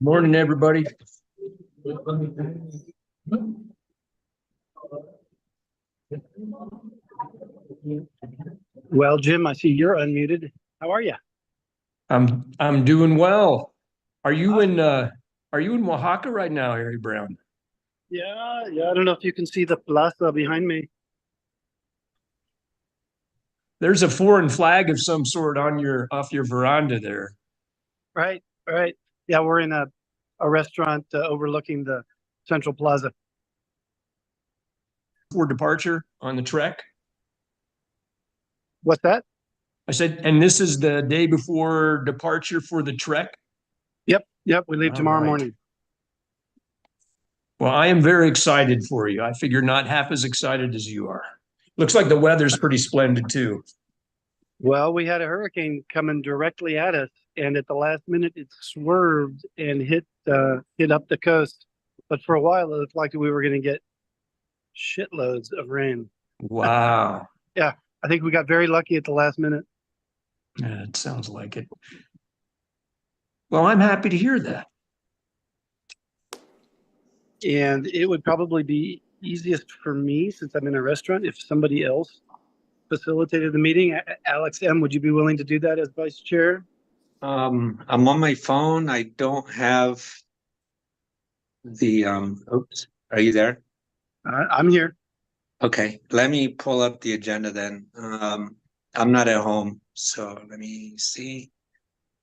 Morning, everybody. Well, Jim, I see you're unmuted. How are you? I'm doing well. Are you in Oaxaca right now, Harry Brown? Yeah. I don't know if you can see the plaza behind me. There's a foreign flag of some sort on off your veranda there. Right. Yeah, we're in a restaurant overlooking the Central Plaza. For departure on the trek. What's that? I said, and this is the day before departure for the trek? Yep. We leave tomorrow morning. Well, I am very excited for you. I figure not half as excited as you are. Looks like the weather's pretty splendid too. Well, we had a hurricane coming directly at us, and at the last minute, it swerved and hit up the coast. But for a while, it looked like we were going to get shitloads of rain. Wow. Yeah, I think we got very lucky at the last minute. Yeah, it sounds like it. Well, I'm happy to hear that. And it would probably be easiest for me, since I'm in a restaurant, if somebody else facilitated the meeting. Alex M., would you be willing to do that as vice chair? I'm on my phone. I don't have the oops. Are you there? I'm here. Okay, let me pull up the agenda then. I'm not at home, so let me see.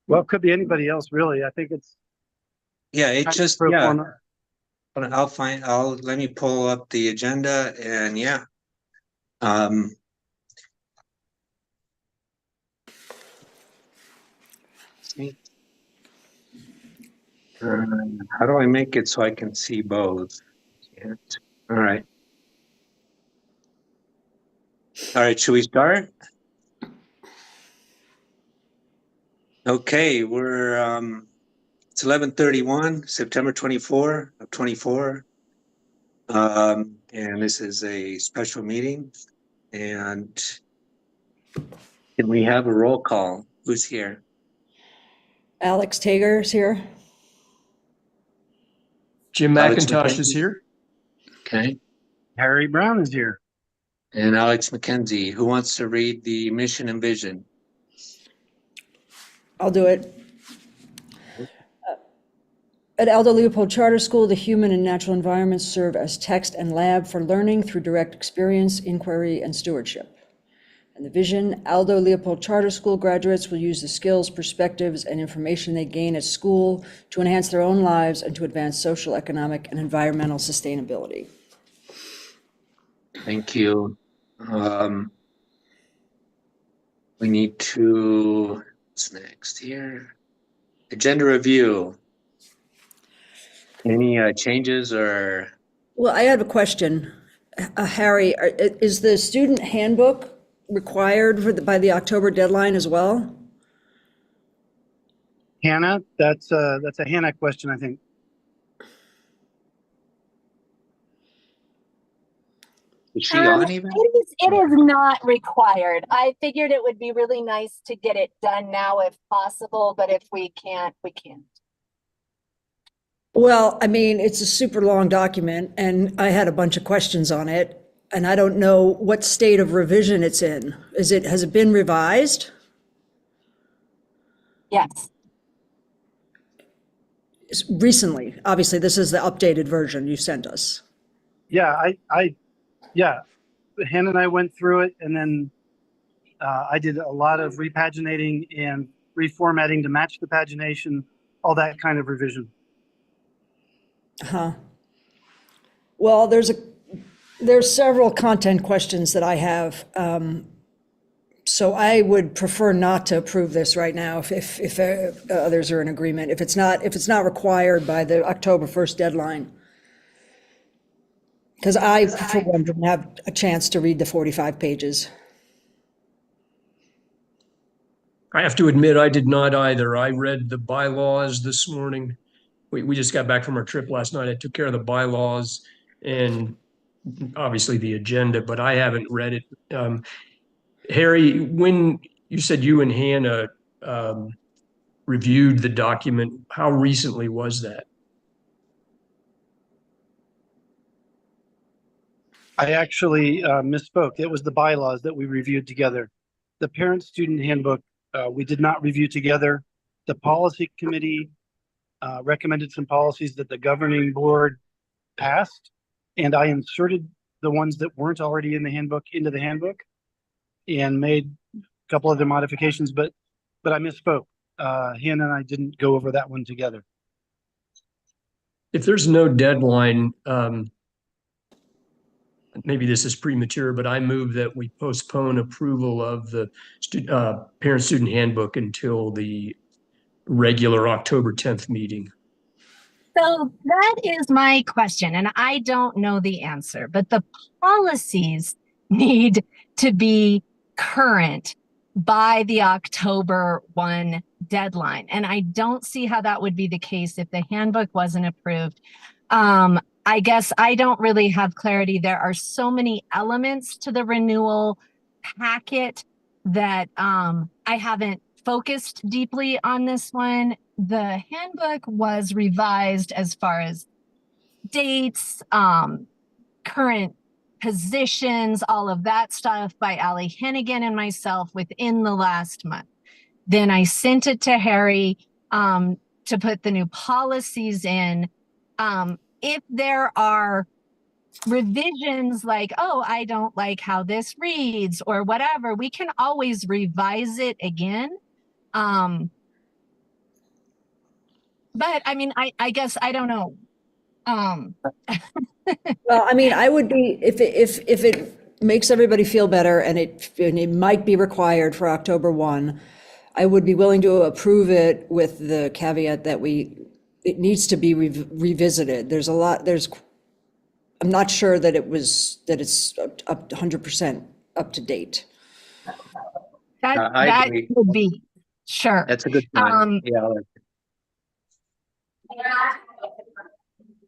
Well, it could be anybody else, really. I think it's it just forma. But I'll let me pull up the agenda and yeah. See. How do I make it so I can see both? Yeah. All right. Should we start? Okay, we're it's 11:31, September 24 of 24. And this is a special meeting. And can we have a roll call? Who's here? Alex Tager's here. Jim Alex McIntosh is McKenzie? here. Okay. Harry Brown is here. And Alex McKenzie, who wants to read the mission and vision? I'll do it. At Aldo Leopold Charter School, the human and natural environments serve as text and lab for learning through direct experience, inquiry, and stewardship. And the vision, Aldo Leopold Charter School graduates will use the skills, perspectives, and information they gain at school to enhance their own lives and to advance social, economic, and environmental sustainability. Thank you. We need to, what's next here? Agenda review. Any changes or? Well, I have a question. Harry, is the student handbook required by the October deadline as well? Hannah, that's a Hannah question, I think. Is she on even? It is not required. I figured it would be really nice to get it done now if possible, but if we can't, we can't. Well, I mean, it's a super long document and I had a bunch of questions on it and I don't know what state of revision it's in. Has it been revised? Yes. Recently, obviously, this is the updated version you sent us. Yeah, yeah. Hannah and I went through it, and then I did a lot of repaginating and reformatting to match the pagination, all that kind of revision. Well, there's several content questions that I have. So I would prefer not to approve this right now if others are in agreement. If it's not required by the October 1st deadline. Because I, for one, didn't have a chance to read the 45 pages. I have to admit, I did not either. I read the bylaws this morning. We just got back from our trip last night. I took care of the bylaws and obviously the agenda, but I haven't read it. Harry, when you said you and Hannah reviewed the document, how recently was that? I actually misspoke. It was the bylaws that we reviewed together. The parent-student handbook, we did not review together. The policy committee recommended some policies that the governing board passed, and I inserted the ones that weren't already in the handbook into the handbook and made a couple other modifications, but I misspoke. Hannah and I didn't go over that one together. If there's no deadline, maybe this is premature, but I move that we postpone approval of the parent-student handbook until the regular October 10th meeting. So that is my question, and I don't know the answer, but the policies need to be current by the October 1 deadline. And I don't see how that would be the case if the handbook wasn't approved. I guess I don't really have clarity. There are so many elements to the renewal packet that I haven't focused deeply on this one. The handbook was revised as far as dates, current positions, all of that stuff by Allie Hennigan and myself within the last month. Then I sent it to Harry to put the new policies in. If there are revisions like, oh, I don't like how this reads or whatever, we can always revise it again. But I mean, I guess I don't know. Well, I mean, I would be, if it makes everybody feel better and it might be required for October 1, I would be willing to approve it with the caveat that it needs to be revisited. I'm not sure that it's up 100% up to date. That agree. would be, sure. That's a good one. Yeah.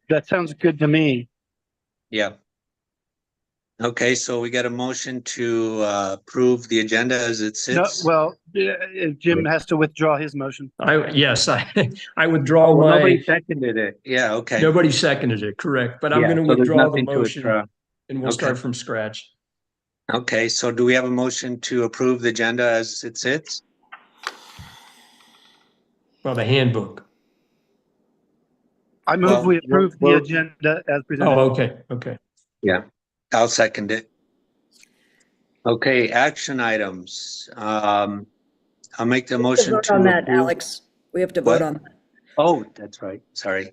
That sounds good to me. Yeah. Okay, so we got a motion to approve the agenda as it No, sits. well, Jim has to withdraw his motion. Yes, I withdraw Well, nobody my, seconded it. Yeah, okay. nobody seconded it, correct, but I'm Yeah, going to so there's withdraw the nothing to motion withdraw. and we'll Okay. start from scratch. Okay, so do we have a motion to approve the agenda as it sits? Well, the handbook. I move Well, we approve the we're- agenda as presented. Oh, okay. Yeah, I'll second it. Okay, action items. I'll make the We have to motion vote to on that, approve. Alex. We have to What? vote on that. Oh, that's right. Sorry.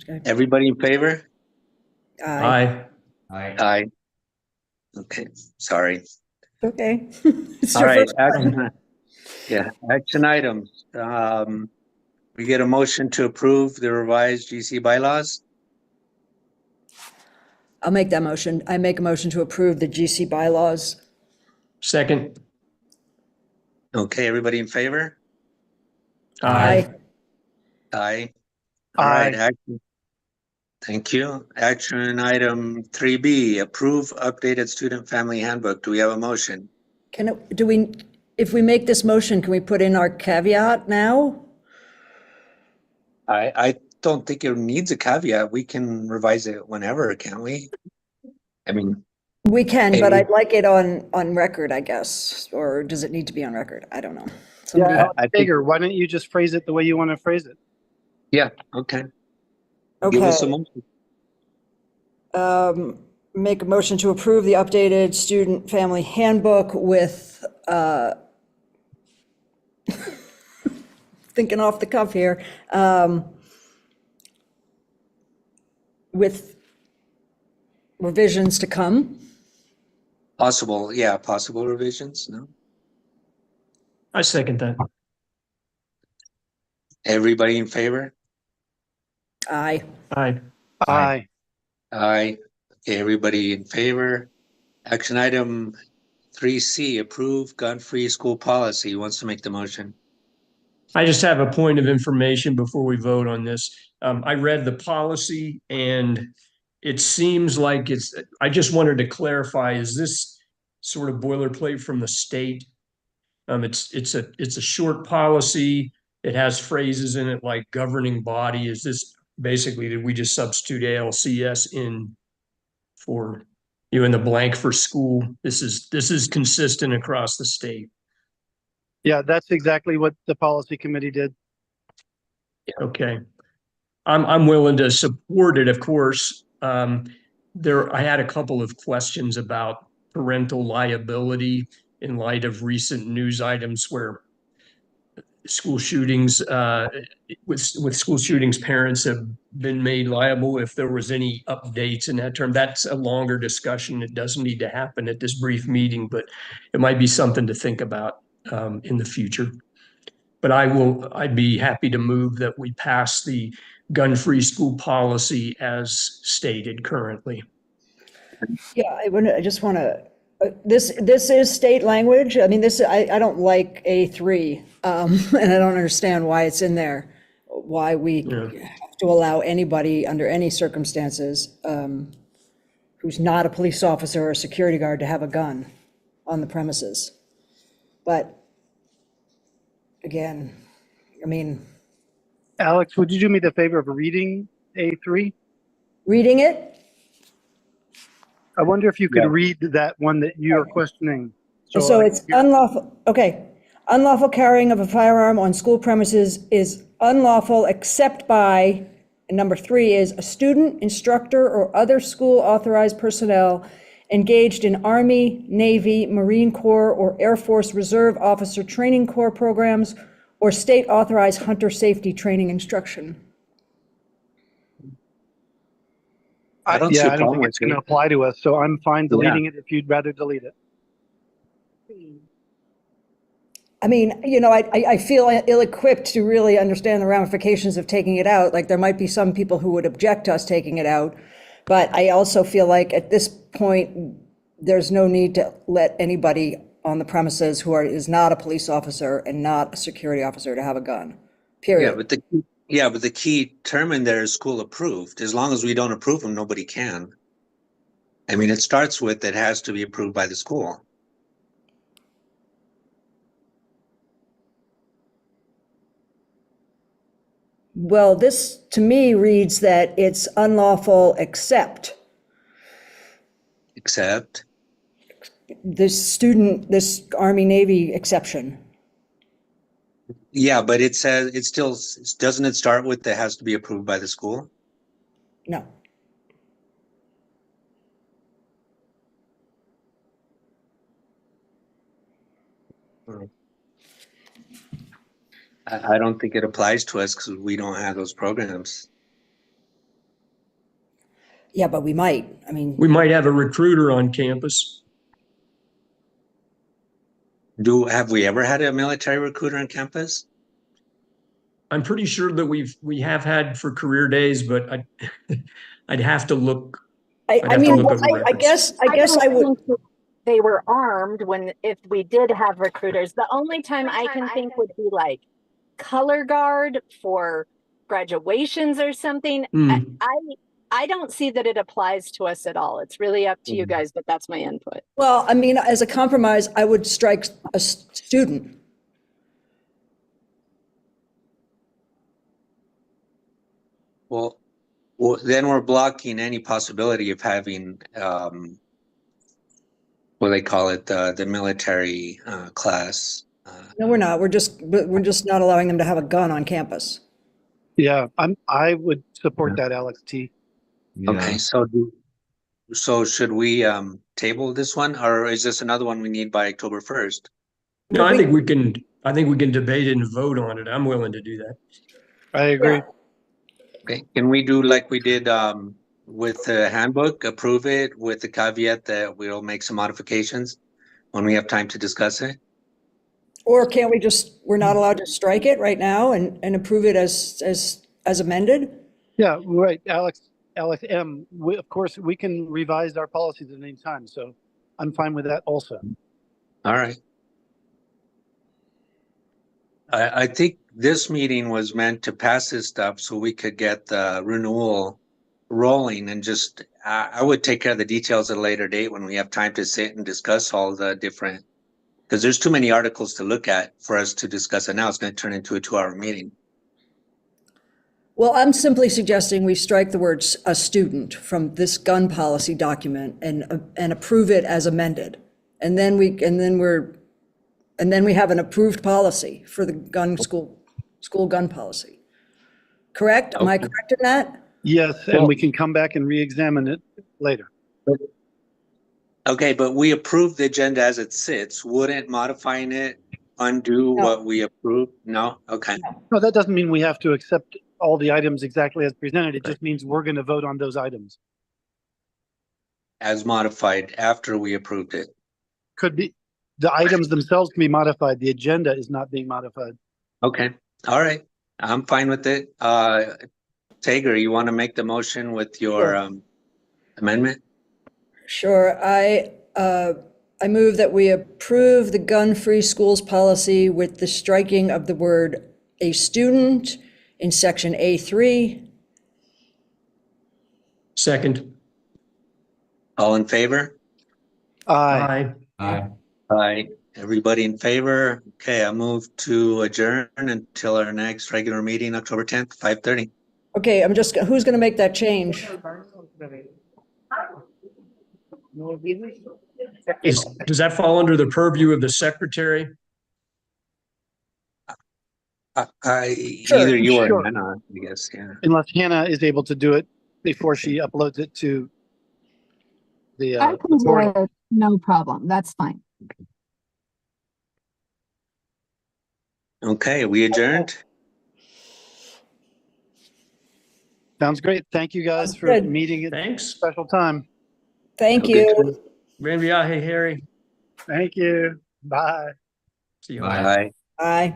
Okay. Everybody in favor? Aye. Aye. Okay, sorry. Okay. It's All your right, first time. action items. We get a motion to approve the revised GC bylaws. I'll make that motion. I make a motion to approve the GC bylaws. Second. Okay, everybody in favor? Aye. Aye. All right, Aye. action. Thank you. Action item 3B, approve updated student family handbook. Do we have a motion? If we make this motion, can we put in our caveat now? I don't think it needs a caveat. We can revise it whenever, can't we? I mean, We can, Hey, but we- I'd like it on record, I guess, or does it need to be on record? I don't know. Somebody- Yeah, I think- Bigger, why don't you just phrase it the way you want to phrase it? yeah, okay. Give us a Okay, motion. make a motion to approve the updated student family handbook with, thinking off the cuff here, with revisions to come. Possible revisions, no? I second that. Everybody in favor? Aye. Aye. Aye. Aye. Okay, everybody in favor. Action item 3C, approve gun-free school policy. Who wants to make the motion? I just have a point of information before we vote on this. I read the policy and it seems like I just wanted to clarify, is this sort of boilerplate from the state? It's a short policy. It has phrases in it like governing body. Is this basically, did we just substitute ALCS in for in the blank for school? This is consistent across the state. Yeah, that's exactly what the policy committee did. Okay. I'm willing to support it, of course. I had a couple of questions about parental liability in light of recent news items where school shootings, with school shootings, parents have been made liable if there was any updates in that term. That's a longer discussion. It doesn't need to happen at this brief meeting, but it might be something to think about in the future. But I'd be happy to move that we pass the gun-free school policy as stated currently. Yeah, I just want to, this is state language. I mean, I don't like A3, and I don't understand why it's in there. Why we Yeah. have to allow anybody under any circumstances, who's not a police officer or a security guard to have a gun on the premises. But again, I mean, Alex, would you do me the favor of reading A3? reading it, I wonder if you could Yeah. read that one that you're questioning. so it's unlawful, okay. Unlawful carrying of a firearm on school premises is unlawful except by, and number 3 is a student, instructor, or other school authorized personnel engaged in Army, Navy, Marine Corps, or Air Force Reserve Officer Training Corps programs, or state authorized hunter safety training instruction. I don't see a Yeah, I don't problem think it's with going to it. apply to us, so I'm fine deleting it if you'd rather delete it. I mean, I feel ill-equipped to really understand the ramifications of taking it out. Like, there might be some people who would object to us taking it out. But I also feel like at this point, there's no need to let anybody on the premises who is not a police officer and not a security officer to have a gun, Yeah, period. but the key term in there is school approved. As long as we don't approve them, nobody can. I mean, it starts with it has to be approved by the school. Well, this to me reads that it's unlawful except Except, this Army Navy exception. yeah, but it says, it still, doesn't it start with it has to be approved by the school? No. I don't think it applies to us because we don't have those programs. Yeah, but we might. I mean, We might have a recruiter on campus. Have we ever had a military recruiter on campus? I'm pretty sure that we have had for career days, but I'd have to look. I'd I have to mean, look over I records. guess don't I would. think that they were armed when, if we did have recruiters. The only time I can think would be like color guard for graduations or something. Hmm. I don't see that it applies to us at all. It's really up to you guys, but that's my input. Well, I mean, as a compromise, I would strike a student. Well, then we're blocking any possibility of having, what they call it, the military class. No, we're not. We're just not allowing them to have a gun on campus. Yeah, I would support that, Alex T. Okay, so should we table this one, or is this another one we need by October 1st? No, I think we can debate it and vote on it. I'm willing to do that. I agree. Okay, can we do like we did with the handbook, approve it with the caveat that we'll make some modifications when we have time to discuss it? Or can't we just, we're not allowed to strike it right now and approve it as amended? Yeah, right, Alex M. Of course, we can revise our policies at any time, so I'm fine with that also. All right. I think this meeting was meant to pass this stuff so we could get the renewal rolling and just, I would take care of the details at a later date when we have time to sit and discuss all the different, because there's too many articles to look at for us to discuss it now. It's going to turn into a 2-hour meeting. Well, I'm simply suggesting we strike the words "a student" from this gun policy document and approve it as amended. And then we have an approved policy for the school gun policy. Correct? Am I correct in that? Yes, and Well- we can come back and re-examine it later. Okay, but we approved the agenda as it sits. Wouldn't modifying it undo No. what we approved? No? Okay. No, that doesn't mean we have to accept all the items exactly as presented. It just means we're going to vote on those items. As modified after we approved it. Could be, the items themselves can be modified. The agenda is not being modified. Okay. All right. I'm fine with it. Tager, you want to make the motion with your amendment? Sure. I move that we approve the gun-free schools policy with the striking of the word "a student" in section A3. Second. All in favor? Aye. Aye. Aye. Everybody in favor? Okay, I move to adjourn until our next regular meeting, October 10th, 5:30. Okay, who's going to make that change? Does that fall under the purview of the secretary? Sure, Either you or sure. Hannah, I guess, yeah. Unless Hannah is able to do it before she uploads it to the I can do portal. it, no problem. That's fine. Okay, we adjourned. Sounds great. Thank you guys for Good. meeting at a Thanks. special time. Thank Have a good you. time. Hey, Harry. Thank you. Bye. See you. Bye. Bye.